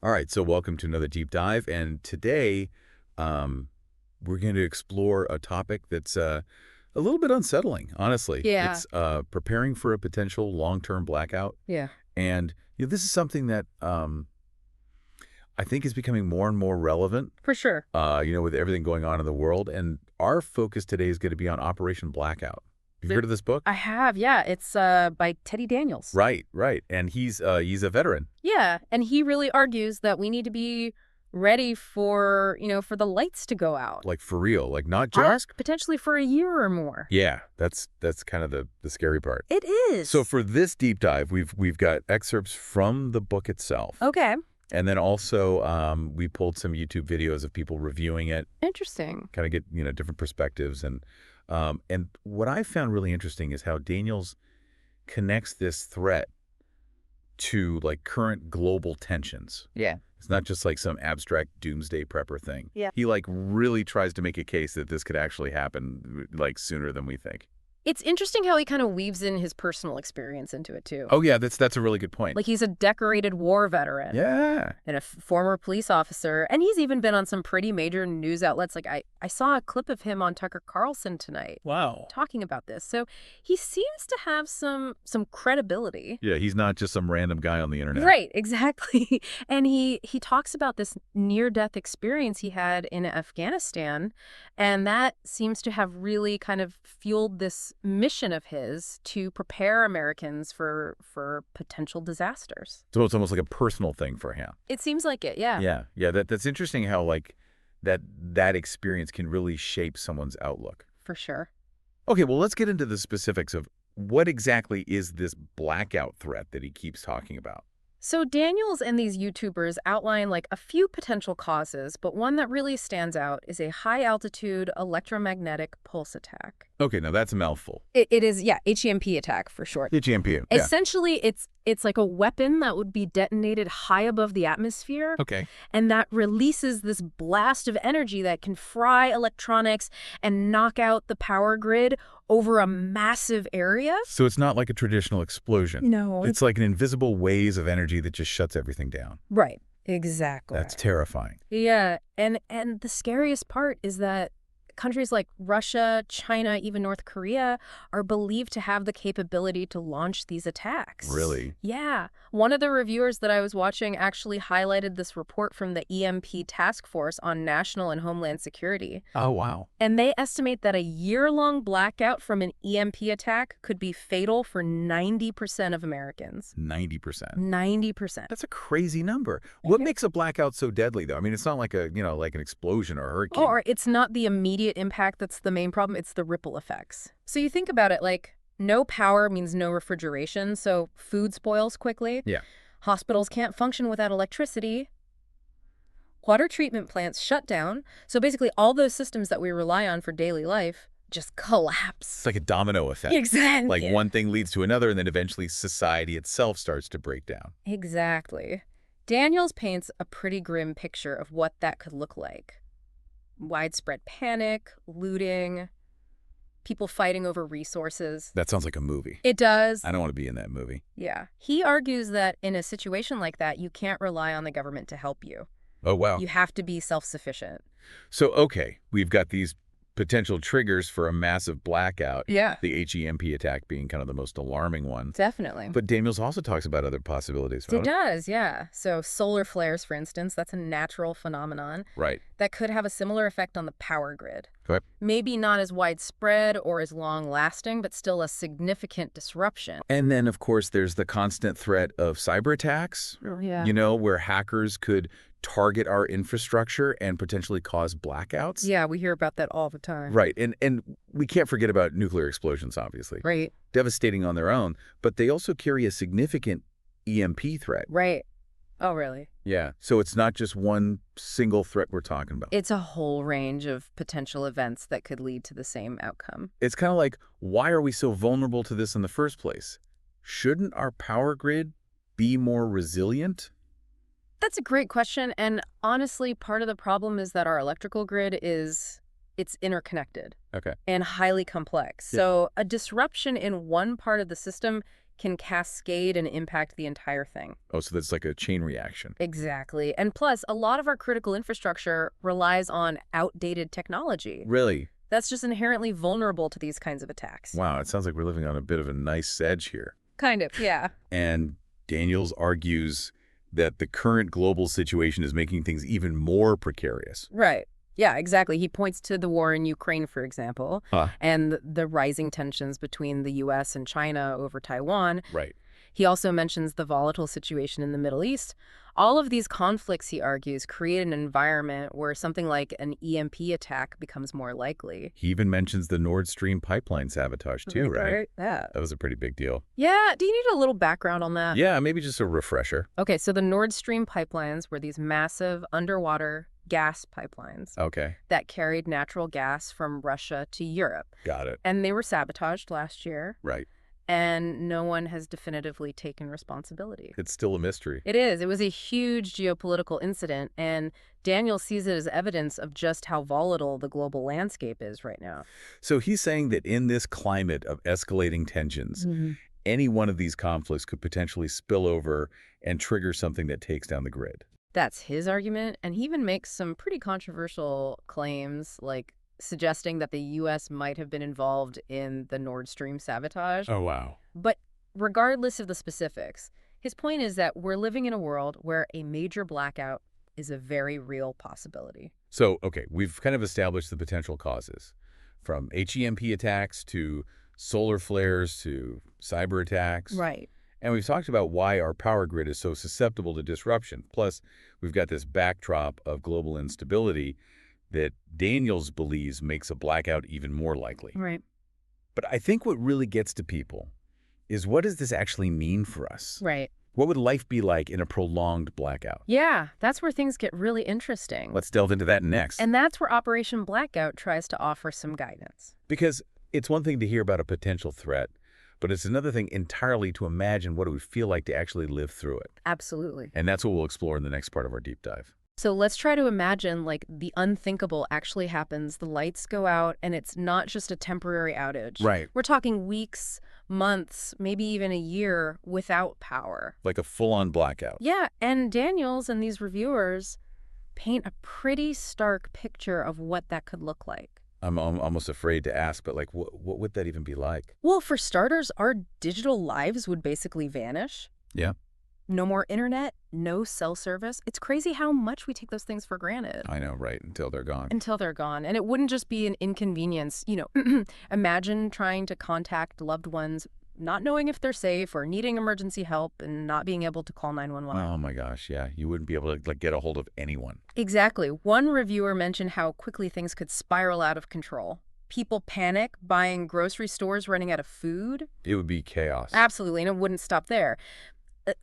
All right, so welcome to another deep dive, and today we're going to explore a topic that's a little bit unsettling, honestly. Yeah. It's preparing for a potential long-term blackout, Yeah. and this is something that I think is becoming more and more relevant, For sure. with everything going on in the world, and our focus today is going to be on Operation Blackout. Have you The heard of this book? I have, yeah. It's by Teddy Daniels. Right, right, and he's a veteran, Yeah, and he really argues that we need to be ready for, for the lights to go out. like for real, like not For just. potentially for a year or more. Yeah, that's kind of the scary part. It is. So for this deep dive, we've got excerpts from the book itself, Okay. and then also we pulled some YouTube videos of people reviewing it, Interesting. kind of get different perspectives, and what I found really interesting is how Daniels connects this threat to like current global tensions. Yeah. It's not just like some abstract doomsday prepper thing. Yeah. He like really tries to make a case that this could actually happen like sooner than we think. It's interesting how he kind of weaves in his personal experience into it, too. Oh yeah, that's a really good point. Like, he's a decorated war veteran. Yeah. And a former police officer. And he's even been on some pretty major news outlets. Like, I saw a clip of him on Tucker Carlson tonight. Wow. Talking about this. So he seems to have some credibility. Yeah, he's not just some random guy on the internet. Right, exactly. And he talks about this near-death experience he had in Afghanistan. And that seems to have really kind of fueled this mission of his to prepare Americans for potential disasters. So it's almost like a personal thing for him. It seems like it, yeah. Yeah, that's interesting how like that experience can really shape someone's outlook. For sure. Okay, well, let's get into the specifics of what exactly is this blackout threat that he keeps talking about. So Daniels and these YouTubers outline like a few potential causes, but one that really stands out is a high-altitude electromagnetic pulse attack. Okay, now that's a mouthful. It is, yeah, HEMP attack for short. HEMP, yeah. Essentially, it's like a weapon that would be detonated high above the atmosphere, Okay. and that releases this blast of energy that can fry electronics and knock out the power grid over a massive area. So it's not like a traditional explosion. No. It's like an invisible waves of energy that just shuts everything down. Right. Exactly. That's terrifying. Yeah, and the scariest part is that countries like Russia, China, even North Korea are believed to have the capability to launch these attacks. Really? Yeah. One of the reviewers that I was watching actually highlighted this report from the EMP Task Force on National and Homeland Security. Oh, wow. And they estimate that a year-long blackout from an EMP attack could be fatal for 90% of Americans. 90%. 90%. That's a crazy number. What Yeah. makes a blackout so deadly, though? I mean, it's not like like an explosion or a hurricane. Or it's not the immediate impact that's the main problem, it's the ripple effects. So you think about it, like, no power means no refrigeration, so food spoils quickly. Yeah. Hospitals can't function without electricity. Water treatment plants shut down. So basically all those systems that we rely on for daily life just collapse. It's like a domino effect. Exactly. Like one thing leads to another, and then eventually society itself starts to break down. Exactly. Daniels paints a pretty grim picture of what that could look like. Widespread panic, looting, people fighting over resources. That sounds like a movie. It does. I don't want to be in that movie. Yeah. He argues that in a situation like that, you can't rely on the government to help you. Oh, wow. You have to be self-sufficient. So, okay, we've got these potential triggers for a massive blackout. Yeah. The HEMP attack being kind of the most alarming one. Definitely. But Daniels also talks about other possibilities. It does, yeah. So solar flares, for instance, that's a natural phenomenon Right. that could have a similar effect on the power grid. Okay. Maybe not as widespread or as long-lasting, but still a significant disruption. And then, of course, there's the constant threat of cyber attacks, Yeah. Where hackers could target our infrastructure and potentially cause blackouts. Yeah, we hear about that all the time. Right. And we can't forget about nuclear explosions, obviously. Right. Devastating on their own, but they also carry a significant EMP threat. Right. Oh, really? Yeah. So it's not just one single threat we're talking about. It's a whole range of potential events that could lead to the same outcome. It's kind of like, why are we so vulnerable to this in the first place? Shouldn't our power grid be more resilient? That's a great question. And honestly, part of the problem is that our electrical grid it's interconnected Okay. and highly complex. Yeah. So a disruption in one part of the system can cascade and impact the entire thing. Oh, so that's like a chain reaction. Exactly. And plus, a lot of our critical infrastructure relies on outdated technology. Really? That's just inherently vulnerable to these kinds of attacks. Wow, it sounds like we're living on a bit of a nice edge here. Kind of, yeah. And Daniels argues that the current global situation is making things even more precarious. Right. Yeah, exactly. He points to the war in Ukraine, for example, Huh. and the rising tensions between the U.S. and China over Taiwan. Right. He also mentions the volatile situation in the Middle East. All of these conflicts, he argues, create an environment where something like an EMP attack becomes more likely. He even mentions the Nord Stream pipeline sabotage too, right? That That was a pretty big deal. Yeah, do you need a little background on that? Yeah, maybe just a refresher. Okay, so the Nord Stream pipelines were these massive underwater gas pipelines Okay, that carried natural gas from Russia to Europe. got it. And they were sabotaged last year, Right. and no one has definitively taken responsibility. It's still a mystery. It is. It was a huge geopolitical incident, and Daniel sees it as evidence of just how volatile the global landscape is right now. So he's saying that in this climate of escalating tensions, any one of these conflicts could potentially spill over and trigger something that takes down the grid. That's his argument, and he even makes some pretty controversial claims, like suggesting that the U.S. might have been involved in the Nord Stream sabotage. Oh, wow. But regardless of the specifics, his point is that we're living in a world where a major blackout is a very real possibility. So, okay, we've kind of established the potential causes, from HEMP attacks to solar flares to cyber attacks. Right. And we've talked about why our power grid is so susceptible to disruption. Plus, we've got this backdrop of global instability that Daniels believes makes a blackout even more likely. Right. But I think what really gets to people is, what does this actually mean for us? Right. What would life be like in a prolonged blackout? Yeah, that's where things get really interesting. Let's delve into that next. And that's where Operation Blackout tries to offer some guidance. Because it's one thing to hear about a potential threat, but it's another thing entirely to imagine what it would feel like to actually live through it. Absolutely. And that's what we'll explore in the next part of our deep dive. So let's try to imagine, like, the unthinkable actually happens. The lights go out, and it's not just a temporary outage. Right. We're talking weeks, months, maybe even a year without power. Like a full-on blackout. Yeah, and Daniels and these reviewers paint a pretty stark picture of what that could look like. I'm almost afraid to ask, but like, what would that even be like? Well, for starters, our digital lives would basically vanish. Yeah. No more internet, no cell service. It's crazy how much we take those things for granted. I know, right? Until they're gone. Until they're gone. And it wouldn't just be an inconvenience. You know, imagine trying to contact loved ones, not knowing if they're safe or needing emergency help and not being able to call 911. Oh my gosh, yeah. You wouldn't be able to get a hold of anyone. Exactly. One reviewer mentioned how quickly things could spiral out of control. People panic, buying grocery stores running out of food. It would be chaos. Absolutely, and it wouldn't stop there.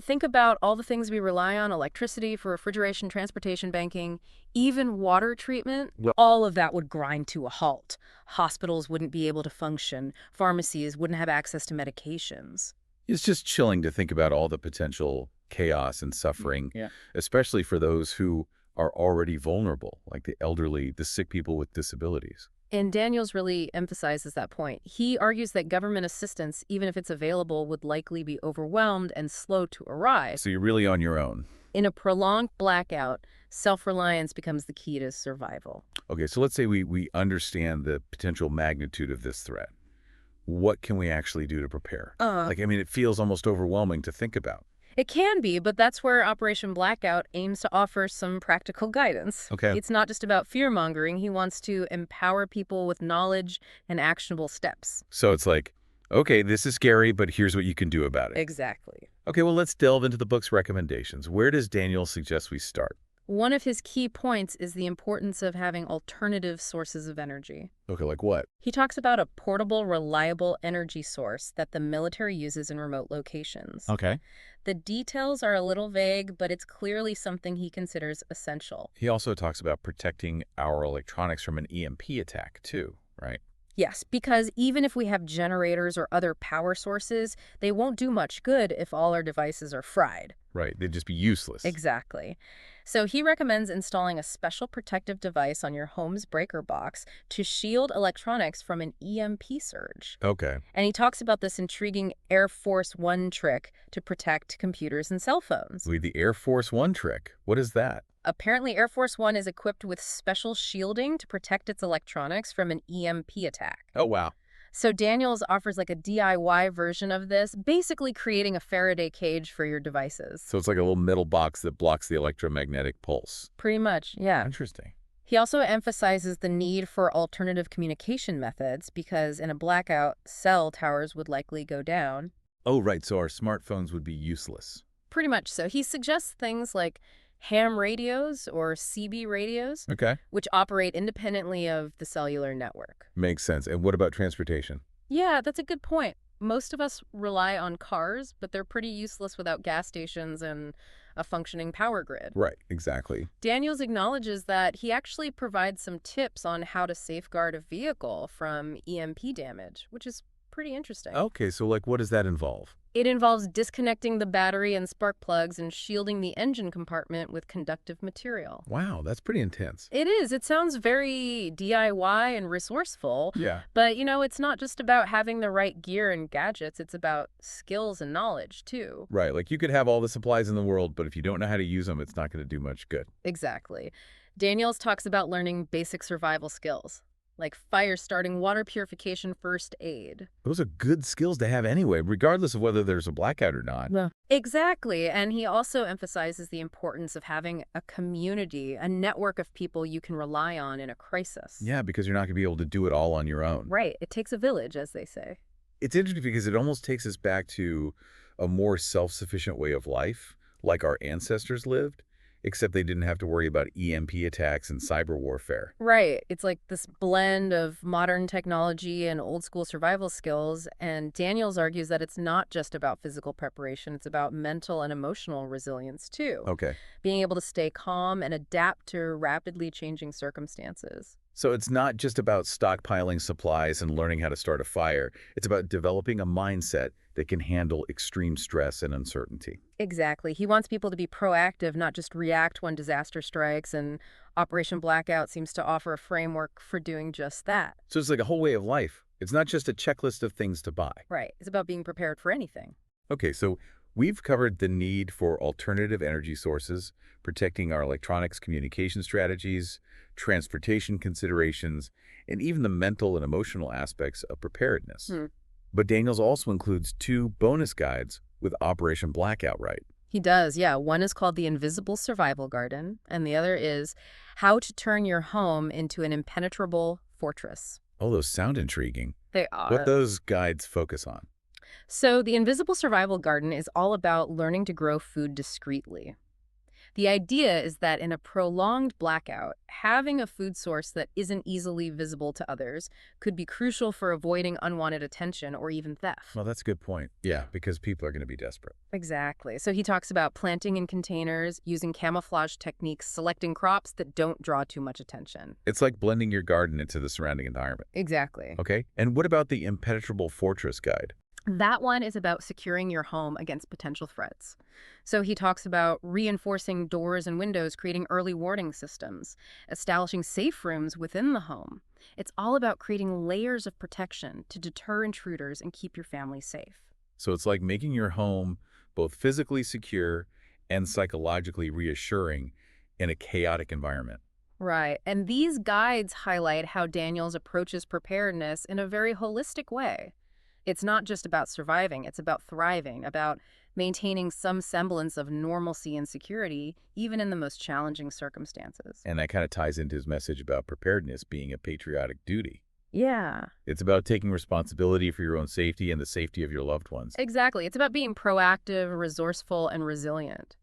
Think about all the things we rely on: electricity for refrigeration, transportation, banking, even water treatment. Yep. All of that would grind to a halt. Hospitals wouldn't be able to function. Pharmacies wouldn't have access to medications. It's just chilling to think about all the potential chaos and suffering, especially for those who are already vulnerable, like the elderly, the sick people with disabilities. And Daniels really emphasizes that point. He argues that government assistance, even if it's available, would likely be overwhelmed and slow to arrive. So you're really on your own. In a prolonged blackout, self-reliance becomes the key to survival. Okay, so let's say we understand the potential magnitude of this threat. What can we actually do to prepare? I mean, it feels almost overwhelming to think about. It can be, but that's where Operation Blackout aims to offer some practical guidance. Okay. It's not just about fear-mongering. He wants to empower people with knowledge and actionable steps. So it's like, okay, this is scary, but here's what you can do about it. Exactly. Okay, well, let's delve into the book's recommendations. Where does Daniel suggest we start? One of his key points is the importance of having alternative sources of energy. Okay, like what? He talks about a portable, reliable energy source that the military uses in remote locations. Okay. The details are a little vague, but it's clearly something he considers essential. He also talks about protecting our electronics from an EMP attack, too, right? Yes, because even if we have generators or other power sources, they won't do much good if all our devices are fried. Right, they'd just be useless. Exactly. So he recommends installing a special protective device on your home's breaker box to shield electronics from an EMP surge. Okay. And he talks about this intriguing Air Force One trick to protect computers and cell phones. With the Air Force One trick. What is that? Apparently, Air Force One is equipped with special shielding to protect its electronics from an EMP attack. Oh, wow. So Daniels offers like a DIY version of this, basically creating a Faraday cage for your devices. So it's like a little metal box that blocks the electromagnetic pulse. Pretty much, yeah. Interesting. He also emphasizes the need for alternative communication methods because in a blackout, cell towers would likely go down. Oh, right. So our smartphones would be useless. Pretty much so. He suggests things like ham radios or CB radios, Okay. which operate independently of the cellular network. Makes sense. And what about transportation? Yeah, that's a good point. Most of us rely on cars, but they're pretty useless without gas stations and a functioning power grid. Right. Exactly. Daniels acknowledges that he actually provides some tips on how to safeguard a vehicle from EMP damage, which is pretty interesting. Okay. So, like, what does that involve? It involves disconnecting the battery and spark plugs and shielding the engine compartment with conductive material. Wow. That's pretty intense. It is. It sounds very DIY and resourceful, Yeah. but it's not just about having the right gear and gadgets. It's about skills and knowledge, too. Right. Like, you could have all the supplies in the world, but if you don't know how to use them, it's not going to do much good. Exactly. Daniels talks about learning basic survival skills, like fire starting, water purification, first aid. Those are good skills to have anyway, regardless of whether there's a blackout or not. Yeah. Exactly. And he also emphasizes the importance of having a community, a network of people you can rely on in a crisis. Yeah, because you're not going to be able to do it all on your own. Right. It takes a village, as they say. It's interesting because it almost takes us back to a more self-sufficient way of life, like our ancestors lived, except they didn't have to worry about EMP attacks and cyber warfare. Right. It's like this blend of modern technology and old school survival skills. And Daniels argues that it's not just about physical preparation, it's about mental and emotional resilience, too. Okay. Being able to stay calm and adapt to rapidly changing circumstances. So it's not just about stockpiling supplies and learning how to start a fire. It's about developing a mindset that can handle extreme stress and uncertainty. Exactly. He wants people to be proactive, not just react when disaster strikes, and Operation Blackout seems to offer a framework for doing just that. So it's like a whole way of life. It's not just a checklist of things to buy. Right. It's about being prepared for anything. Okay, so we've covered the need for alternative energy sources, protecting our electronics communication strategies, transportation considerations, and even the mental and emotional aspects of preparedness. But Daniels also includes 2 bonus guides with Operation Blackout, right? He does, yeah. One is called the Invisible Survival Garden, and the other is How to Turn Your Home into an Impenetrable Fortress. Oh, those sound intriguing. They What are. those guides focus on? So the Invisible Survival Garden is all about learning to grow food discreetly. The idea is that in a prolonged blackout, having a food source that isn't easily visible to others could be crucial for avoiding unwanted attention or even theft. Well, that's a good point. Yeah, because people are going to be desperate. Exactly. So he talks about planting in containers, using camouflage techniques, selecting crops that don't draw too much attention. It's like blending your garden into the surrounding environment. Exactly. Okay, and what about the Impenetrable Fortress guide? That one is about securing your home against potential threats. So he talks about reinforcing doors and windows, creating early warning systems, establishing safe rooms within the home. It's all about creating layers of protection to deter intruders and keep your family safe. So it's like making your home both physically secure and psychologically reassuring in a chaotic environment. Right. And these guides highlight how Daniels approaches preparedness in a very holistic way. It's not just about surviving, it's about thriving, about maintaining some semblance of normalcy and security, even in the most challenging circumstances. And that kind of ties into his message about preparedness being a patriotic duty. Yeah, It's about taking responsibility for your own safety and the safety of your loved ones. exactly. It's about being proactive, resourceful, and resilient.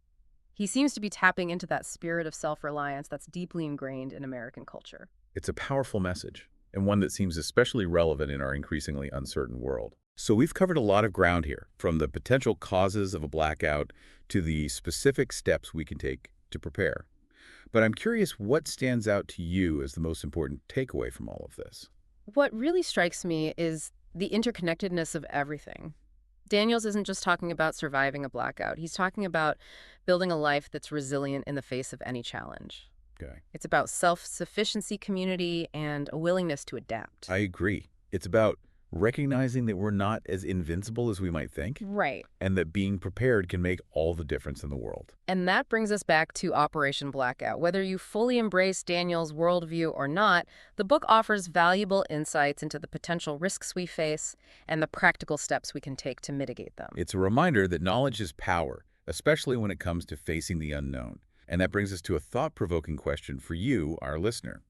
He seems to be tapping into that spirit of self-reliance that's deeply ingrained in American culture. It's a powerful message, and one that seems especially relevant in our increasingly uncertain world. So we've covered a lot of ground here, from the potential causes of a blackout to the specific steps we can take to prepare. But I'm curious what stands out to you as the most important takeaway from all of this. What really strikes me is the interconnectedness of everything. Daniels isn't just talking about surviving a blackout. He's talking about building a life that's resilient in the face of any challenge. Okay. It's about self-sufficiency, community, and a willingness to adapt. I agree. It's about recognizing that we're not as invincible as we might think, Right. and that being prepared can make all the difference in the world. And that brings us back to Operation Blackout. Whether you fully embrace Daniel's worldview or not, the book offers valuable insights into the potential risks we face and the practical steps we can take to mitigate them. It's a reminder that knowledge is power, especially when it comes to facing the unknown. And that brings us to a thought-provoking question for you, our listener.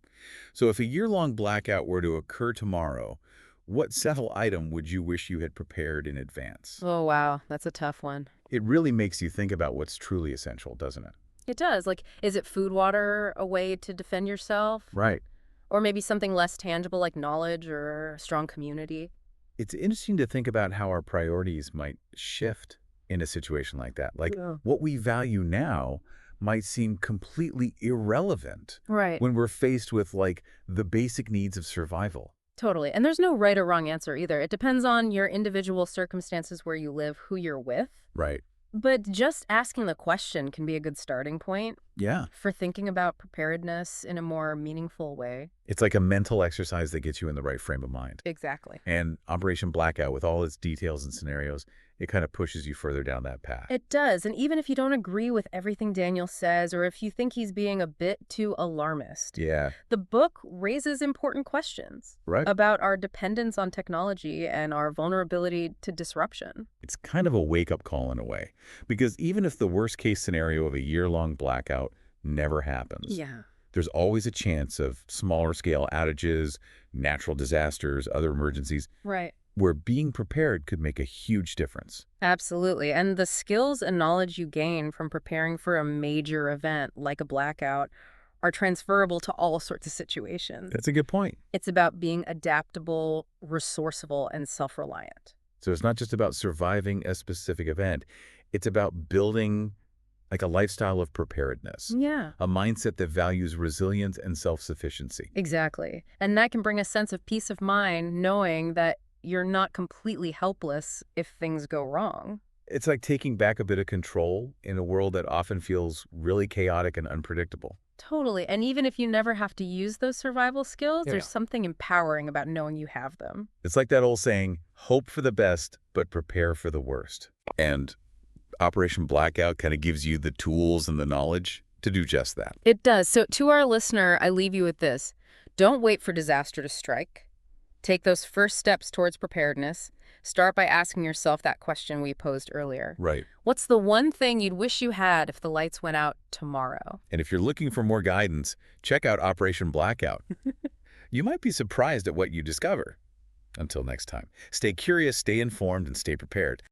So if a year-long blackout were to occur tomorrow, what settle item would you wish you had prepared in advance? Oh, wow. That's a tough one. It really makes you think about what's truly essential, doesn't it? It does. Like, is it food, water, a way to defend yourself? Right. Or maybe something less tangible like knowledge or a strong community? It's interesting to think about how our priorities might shift in a situation like that. Like, Yeah. what we value now might seem completely irrelevant Right. when we're faced with, like, the basic needs of survival. Totally. And there's no right or wrong answer either. It depends on your individual circumstances, where you live, who you're with. Right. But just asking the question can be a good starting point Yeah. for thinking about preparedness in a more meaningful way. It's like a mental exercise that gets you in the right frame of mind. Exactly. And Operation Blackout, with all its details and scenarios, it kind of pushes you further down that path. It does. And even if you don't agree with everything Daniel says, or if you think he's being a bit too alarmist, Yeah. the book raises important questions Right. about our dependence on technology and our vulnerability to disruption. It's kind of a wake-up call in a way, because even if the worst-case scenario of a year-long blackout never happens, Yeah. there's always a chance of smaller-scale outages, natural disasters, other emergencies, Right. where being prepared could make a huge difference. Absolutely. And the skills and knowledge you gain from preparing for a major event like a blackout are transferable to all sorts of situations. That's a good point. It's about being adaptable, resourceful, and self-reliant. So it's not just about surviving a specific event. It's about building like a lifestyle of preparedness, Yeah. a mindset that values resilience and self-sufficiency. Exactly. And that can bring a sense of peace of mind knowing that you're not completely helpless if things go wrong. It's like taking back a bit of control in a world that often feels really chaotic and unpredictable. Totally. And even if you never have to use those survival skills, Yeah. there's something empowering about knowing you have them. It's like that old saying, hope for the best, but prepare for the worst. And Operation Blackout kind of gives you the tools and the knowledge to do just that. It does. So to our listener, I leave you with this. Don't wait for disaster to strike. Take those first steps towards preparedness. Start by asking yourself that question we posed earlier. Right. What's the one thing you'd wish you had if the lights went out tomorrow? And if you're looking for more guidance, check out Operation Blackout. You might be surprised at what you discover. Until next time, stay curious, stay informed, and stay prepared.